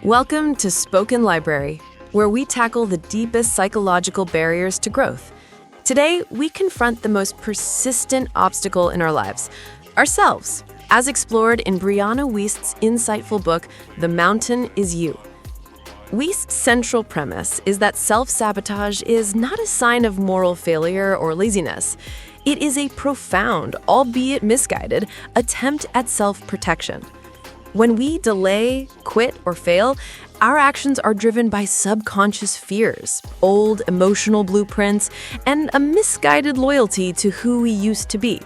Welcome to Spoken Library, where we tackle the deepest psychological barriers to growth. Today, we confront the most persistent obstacle in our lives, ourselves, as explored in Brianna Wiest's insightful book, The Mountain Is You. Wiest's central premise is that self-sabotage is not a sign of moral failure or laziness. It is a profound, albeit misguided, attempt at self-protection. When we delay, quit, or fail, our actions are driven by subconscious fears, old emotional blueprints, and a misguided loyalty to who we used to be.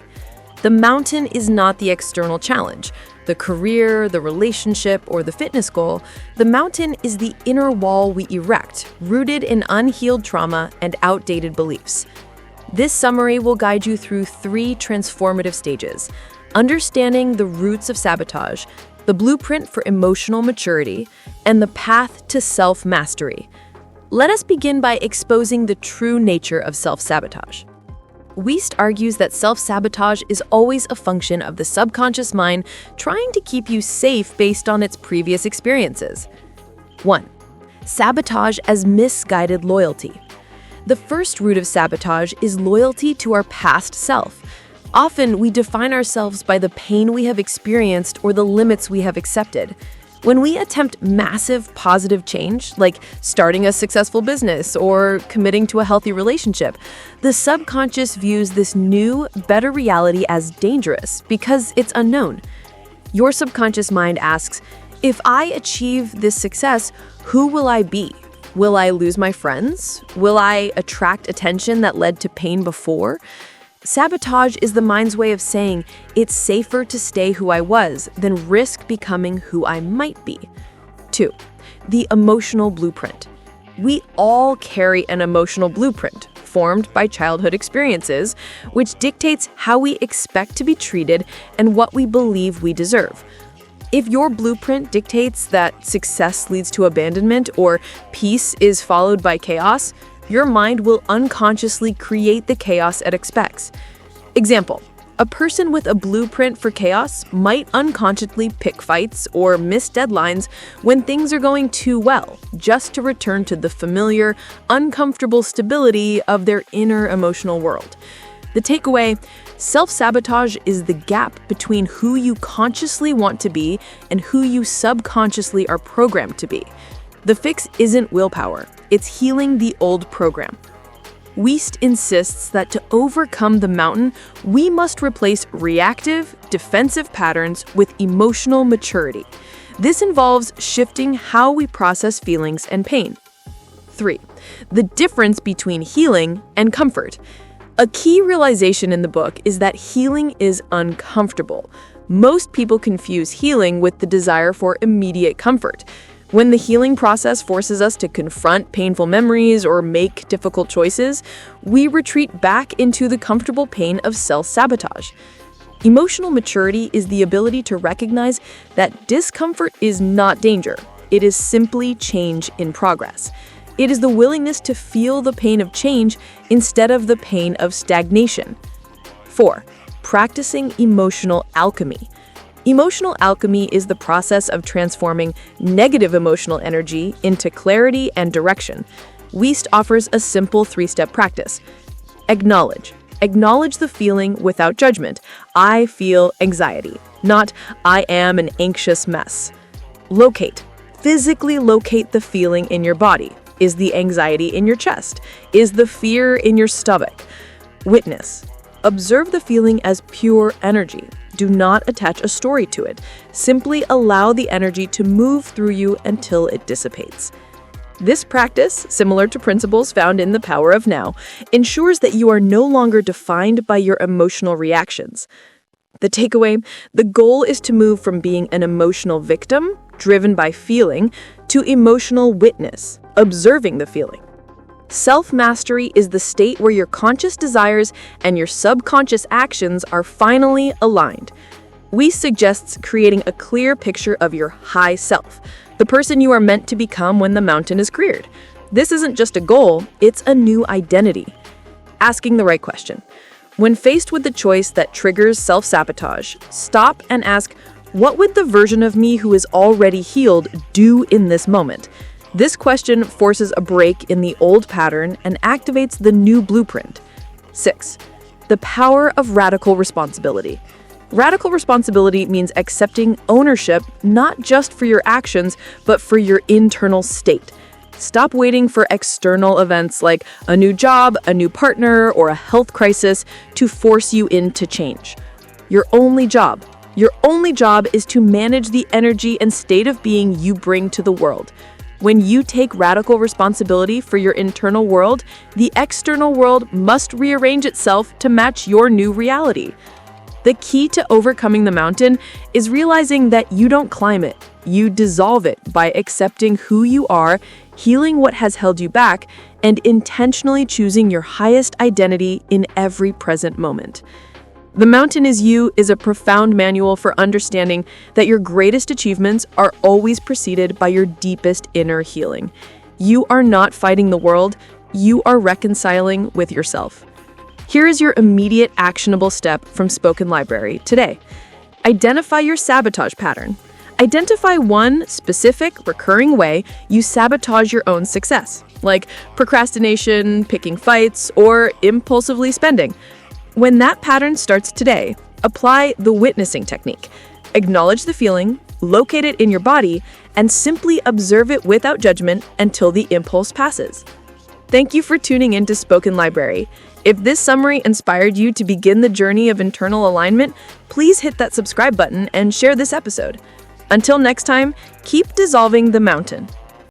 The mountain is not the external challenge, the career, the relationship, or the fitness goal. The mountain is the inner wall we erect, rooted in unhealed trauma and outdated beliefs. This summary will guide you through 3 transformative stages: understanding the roots of sabotage, the blueprint for emotional maturity, and the path to self-mastery. Let us begin by exposing the true nature of self-sabotage. Wiest argues that self-sabotage is always a function of the subconscious mind trying to keep you safe based on its previous experiences. 1. Sabotage as misguided loyalty. The first root of sabotage is loyalty to our past self. Often, we define ourselves by the pain we have experienced or the limits we have accepted. When we attempt massive positive change, like starting a successful business or committing to a healthy relationship, the subconscious views this new, better reality as dangerous because it's unknown. Your subconscious mind asks, if I achieve this success, who will I be? Will I lose my friends? Will I attract attention that led to pain before? Sabotage is the mind's way of saying it's safer to stay who I was than risk becoming who I might be. 2. The emotional blueprint. We all carry an emotional blueprint formed by childhood experiences, which dictates how we expect to be treated and what we believe we deserve. If your blueprint dictates that success leads to abandonment or peace is followed by chaos, your mind will unconsciously create the chaos it expects. Example, a person with a blueprint for chaos might unconsciously pick fights or miss deadlines when things are going too well, just to return to the familiar, uncomfortable stability of their inner emotional world. The takeaway: self-sabotage is the gap between who you consciously want to be and who you subconsciously are programmed to be. The fix isn't willpower, it's healing the old program. Wiest insists that to overcome the mountain, we must replace reactive, defensive patterns with emotional maturity. This involves shifting how we process feelings and pain. 3. The difference between healing and comfort. A key realization in the book is that healing is uncomfortable. Most people confuse healing with the desire for immediate comfort. When the healing process forces us to confront painful memories or make difficult choices, we retreat back into the comfortable pain of self-sabotage. Emotional maturity is the ability to recognize that discomfort is not danger. It is simply change in progress. It is the willingness to feel the pain of change instead of the pain of stagnation. 4. Practicing emotional alchemy. Emotional alchemy is the process of transforming negative emotional energy into clarity and direction. Wiest offers a simple 3-step practice. Acknowledge. Acknowledge the feeling without judgment. I feel anxiety, not I am an anxious mess. Locate. Physically locate the feeling in your body. Is the anxiety in your chest? Is the fear in your stomach? Witness. Observe the feeling as pure energy. Do not attach a story to it. Simply allow the energy to move through you until it dissipates. This practice, similar to principles found in The Power of Now, ensures that you are no longer defined by your emotional reactions. The takeaway: the goal is to move from being an emotional victim, driven by feeling, to emotional witness, observing the feeling. Self-mastery is the state where your conscious desires and your subconscious actions are finally aligned. Wiest suggests creating a clear picture of your high self, the person you are meant to become when the mountain is cleared. This isn't just a goal, it's a new identity. Asking the right question. When faced with the choice that triggers self-sabotage, stop and ask, What would the version of me who is already healed do in this moment? This question forces a break in the old pattern and activates the new blueprint. 6. The power of radical responsibility. Radical responsibility means accepting ownership not just for your actions, but for your internal state. Stop waiting for external events like a new job, a new partner, or a health crisis to force you into change. Your only job is to manage the energy and state of being you bring to the world. When you take radical responsibility for your internal world, the external world must rearrange itself to match your new reality. The key to overcoming the mountain is realizing that you don't climb it, you dissolve it by accepting who you are, healing what has held you back, and intentionally choosing your highest identity in every present moment. The Mountain is You is a profound manual for understanding that your greatest achievements are always preceded by your deepest inner healing. You are not fighting the world, you are reconciling with yourself. Here is your immediate actionable step from Spoken Library today. Identify your sabotage pattern. Identify one specific, recurring way you sabotage your own success, like procrastination, picking fights, or impulsively spending. When that pattern starts today, apply the witnessing technique. Acknowledge the feeling, locate it in your body, and simply observe it without judgment until the impulse passes. Thank you for tuning in to Spoken Library. If this summary inspired you to begin the journey of internal alignment, please hit that subscribe button and share this episode. Until next time, keep dissolving the mountain.